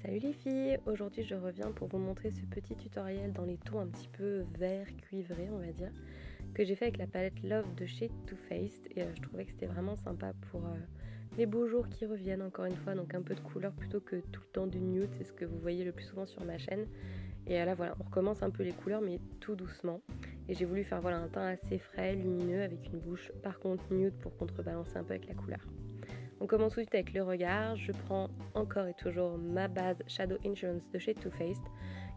Salut les filles, aujourd'hui je reviens pour vous montrer ce petit tutoriel dans les tons un petit peu vert cuivré on va dire, que j'ai fait avec la palette Love de chez Too Faced et je trouvais que c'était vraiment sympa pour les beaux jours qui reviennent encore une fois, donc un peu de couleur plutôt que tout le temps du nude, c'est ce que vous voyez le plus souvent sur ma chaîne. Et là voilà, on recommence un peu les couleurs mais tout doucement. Et j'ai voulu faire voilà, un teint assez frais, lumineux avec une bouche par contre nude pour contrebalancer un peu avec la couleur. On commence tout de suite avec le regard. Je prends encore et toujours ma base Shadow Insurance de chez Too Faced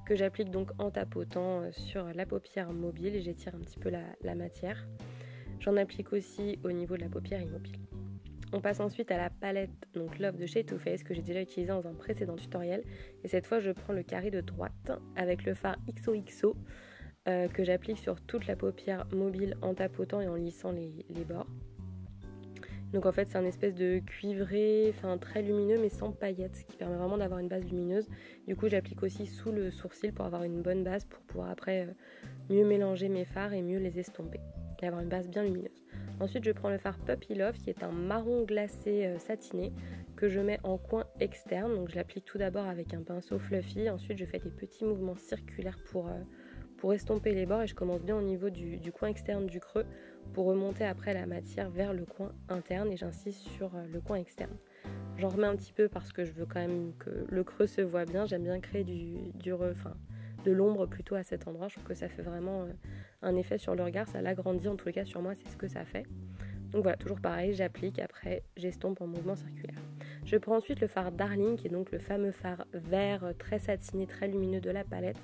que j'applique donc en tapotant sur la paupière mobile et j'étire un petit peu la matière. J'en applique aussi au niveau de la paupière immobile. On passe ensuite à la palette donc Love de chez Too Faced que j'ai déjà utilisée dans un précédent tutoriel et cette fois je prends le carré de droite avec le fard XOXO que j'applique sur toute la paupière mobile en tapotant et en lissant les bords. Donc en fait c'est un espèce de cuivré, enfin très lumineux mais sans paillettes, ce qui permet vraiment d'avoir une base lumineuse. Du coup j'applique aussi sous le sourcil pour avoir une bonne base pour pouvoir après mieux mélanger mes fards et mieux les estomper et avoir une base bien lumineuse. Ensuite je prends le fard Puppy Love qui est un marron glacé satiné que je mets en coin externe. Donc je l'applique tout d'abord avec un pinceau fluffy, ensuite je fais des petits mouvements circulaires pour estomper les bords et je commence bien au niveau du coin externe du creux pour remonter après la matière vers le coin interne et j'insiste sur le coin externe. J'en remets un petit peu parce que je veux quand même que le creux se voit bien, j'aime bien créer de l'ombre plutôt à cet endroit, je trouve que ça fait vraiment un effet sur le regard, ça l'agrandit en tous les cas sur moi c'est ce que ça fait. Donc voilà, toujours pareil, j'applique, après j'estompe en mouvement circulaire. Je prends ensuite le fard Darling, qui est donc le fameux fard vert très satiné, très lumineux de la palette,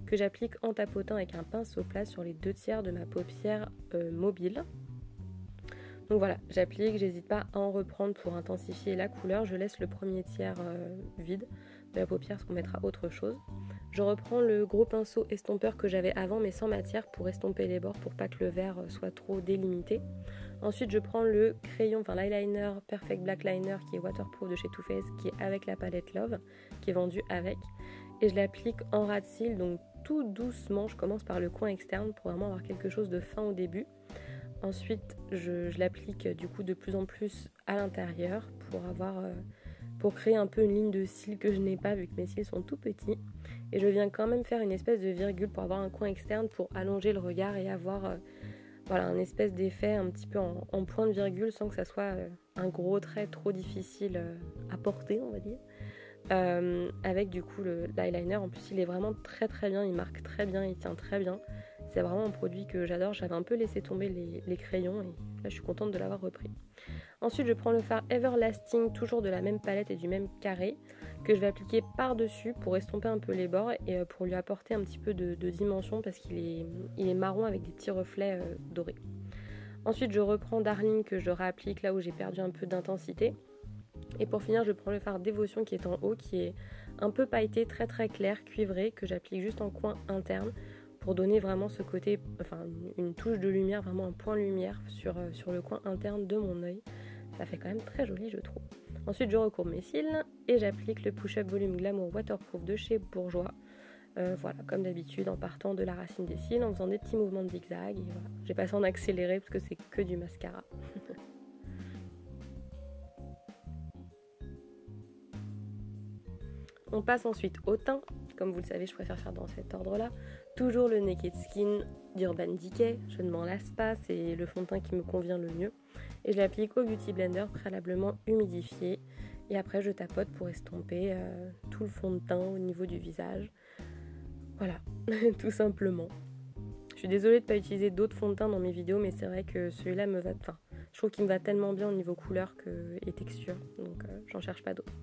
que j'applique en tapotant avec un pinceau plat sur les 2/3 de ma paupière mobile. Donc voilà, j'applique, j'hésite pas à en reprendre pour intensifier la couleur, je laisse le premier tiers vide de la paupière parce qu'on mettra autre chose. Je reprends le gros pinceau estompeur que j'avais avant mais sans matière pour estomper les bords pour pas que le vert soit trop délimité. Ensuite je prends le crayon, enfin l'eyeliner Perfect Black Liner qui est waterproof de chez Too Faced qui est avec la palette Love, qui est vendue avec. Et je l'applique en ras de cils, donc tout doucement, je commence par le coin externe pour vraiment avoir quelque chose de fin au début. Ensuite je l'applique du coup de plus en plus à l'intérieur pour créer un peu une ligne de cils que je n'ai pas vu que mes cils sont tout petits. Et je viens quand même faire une espèce de virgule pour avoir un coin externe pour allonger le regard et avoir voilà, un espèce d'effet un petit peu en point de virgule sans que ça soit un gros trait trop difficile à porter on va dire. Avec du coup l'eyeliner, en plus il est vraiment très très bien, il marque très bien, il tient très bien. C'est vraiment un produit que j'adore, j'avais un peu laissé tomber les crayons et là je suis contente de l'avoir repris. Ensuite je prends le fard Everlasting, toujours de la même palette et du même carré, que je vais appliquer par-dessus pour estomper un peu les bords et pour lui apporter un petit peu de dimension parce qu'il est marron avec des petits reflets dorés. Ensuite je reprends Darling que je réapplique là où j'ai perdu un peu d'intensité. Et pour finir je prends le fard Dévotion qui est en haut, qui est un peu pailleté, très très clair, cuivré, que j'applique juste en coin interne pour donner vraiment ce côté, enfin une touche de lumière, vraiment un point lumière sur le coin interne de mon œil. Ça fait quand même très joli je trouve. Ensuite je recourbe mes cils et j'applique le Push-Up Volume Glamour Waterproof de chez Bourjois. Voilà, comme d'habitude en partant de la racine des cils, en faisant des petits mouvements de zigzag. Et voilà. J'ai passé en accéléré parce que c'est que du mascara. On passe ensuite au teint. Comme vous le savez, je préfère faire dans cet ordre-là. Toujours le Naked Skin d'Urban Decay. Je ne m'en lasse pas, c'est le fond de teint qui me convient le mieux. Et je l'applique au Beauty Blender préalablement humidifié. Et après, je tapote pour estomper tout le fond de teint au niveau du visage. Voilà, tout simplement. Je suis désolée de ne pas utiliser d'autres fonds de teint dans mes vidéos, mais c'est vrai que celui-là me va... Enfin, je trouve qu'il me va tellement bien au niveau couleur et texture. Donc, j'en cherche pas d'autres.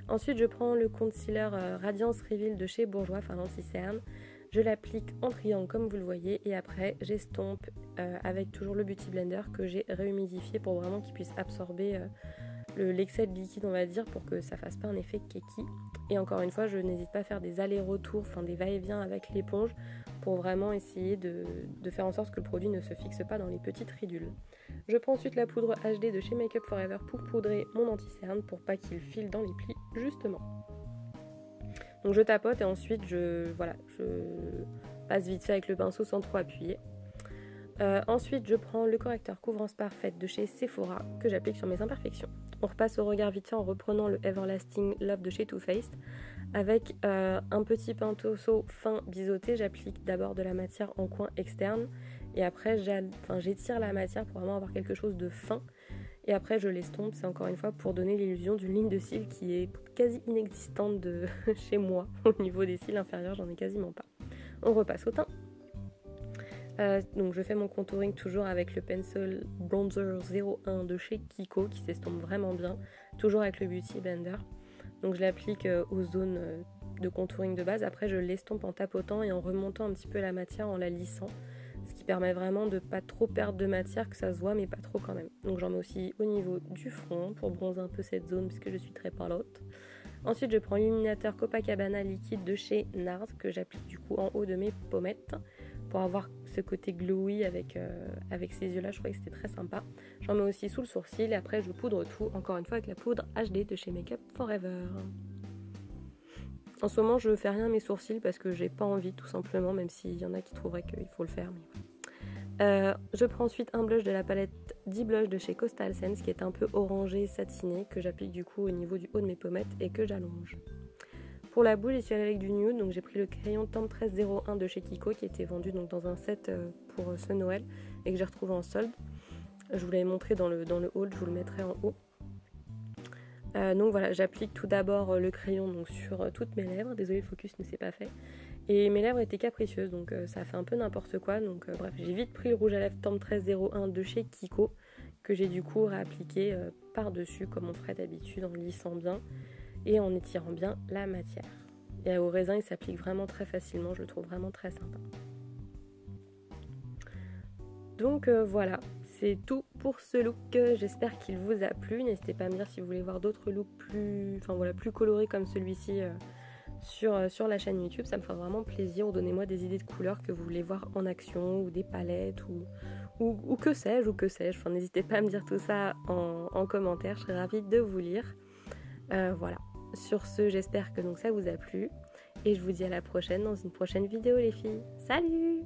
Ensuite, je prends le concealer Radiance Reveal de chez Bourjois, enfin l'anti-cerne. Je l'applique en triangle comme vous le voyez et après j'estompe avec toujours le Beauty Blender que j'ai réhumidifié pour vraiment qu'il puisse absorber l'excès de liquide on va dire pour que ça fasse pas un effet keki. Et encore une fois, je n'hésite pas à faire des allers-retours, enfin des va-et-vient avec l'éponge pour vraiment essayer de faire en sorte que le produit ne se fixe pas dans les petites ridules. Je prends ensuite la poudre HD de chez Make Up For Ever pour poudrer mon anti-cerne pour pas qu'il file dans les plis justement. Donc je tapote et ensuite je passe vite fait avec le pinceau sans trop appuyer. Ensuite je prends le correcteur couvrance parfaite de chez Sephora que j'applique sur mes imperfections. On repasse au regard vite fait en reprenant le Everlasting Love de chez Too Faced. Avec un petit pinceau fin biseauté, j'applique d'abord de la matière en coin externe. Et après, j'étire la matière pour vraiment avoir quelque chose de fin. Et après, je l'estompe. C'est encore une fois pour donner l'illusion d'une ligne de cils qui est quasi inexistante de chez moi. Au niveau des cils inférieurs, j'en ai quasiment pas. On repasse au teint. Donc je fais mon contouring toujours avec le Pencil Bronzer 01 de chez Kiko qui s'estompe vraiment bien. Toujours avec le Beauty Blender. Donc je l'applique aux zones de contouring de base. Après, je l'estompe en tapotant et en remontant un petit peu la matière en la lissant. Ce qui permet vraiment de pas trop perdre de matière, que ça se voit mais pas trop quand même. Donc j'en mets aussi au niveau du front pour bronzer un peu cette zone puisque je suis très parlotte. Ensuite je prends l'illuminateur Copacabana liquide de chez NARS que j'applique du coup en haut de mes pommettes pour avoir ce côté glowy avec ces yeux là. Je trouvais que c'était très sympa. J'en mets aussi sous le sourcil et après je poudre tout encore une fois avec la poudre HD de chez Make Up Forever. En ce moment, je fais rien à mes sourcils parce que j'ai pas envie, tout simplement, même s'il y en a qui trouveraient qu'il faut le faire. Mais... je prends ensuite un blush de la palette 10 Blush de chez Coastal Scents qui est un peu orangé satiné, que j'applique du coup au niveau du haut de mes pommettes et que j'allonge. Pour la bouche, j'y suis allée avec du nude, donc j'ai pris le crayon Temp 1301 de chez Kiko qui était vendu donc dans un set pour ce Noël et que j'ai retrouvé en solde. Je vous l'avais montré dans le haul, je vous le mettrai en haut. Donc voilà, j'applique tout d'abord le crayon donc, sur toutes mes lèvres. Désolée, le focus ne s'est pas fait. Et mes lèvres étaient capricieuses, donc ça a fait un peu n'importe quoi. Donc bref, j'ai vite pris le rouge à lèvres Temp 1301 de chez Kiko, que j'ai du coup réappliqué par-dessus, comme on ferait d'habitude, en lissant bien et en étirant bien la matière. Et au raisin, il s'applique vraiment très facilement, je le trouve vraiment très sympa. Donc voilà. C'est tout pour ce look, j'espère qu'il vous a plu. N'hésitez pas à me dire si vous voulez voir d'autres looks plus colorés comme celui-ci sur la chaîne YouTube. Ça me fera vraiment plaisir, ou donnez-moi des idées de couleurs que vous voulez voir en action, ou des palettes, ou que sais-je, Enfin, n'hésitez pas à me dire tout ça en commentaire, je serais ravie de vous lire. Voilà, sur ce, j'espère que donc, ça vous a plu. Et je vous dis à la prochaine dans une prochaine vidéo les filles. Salut!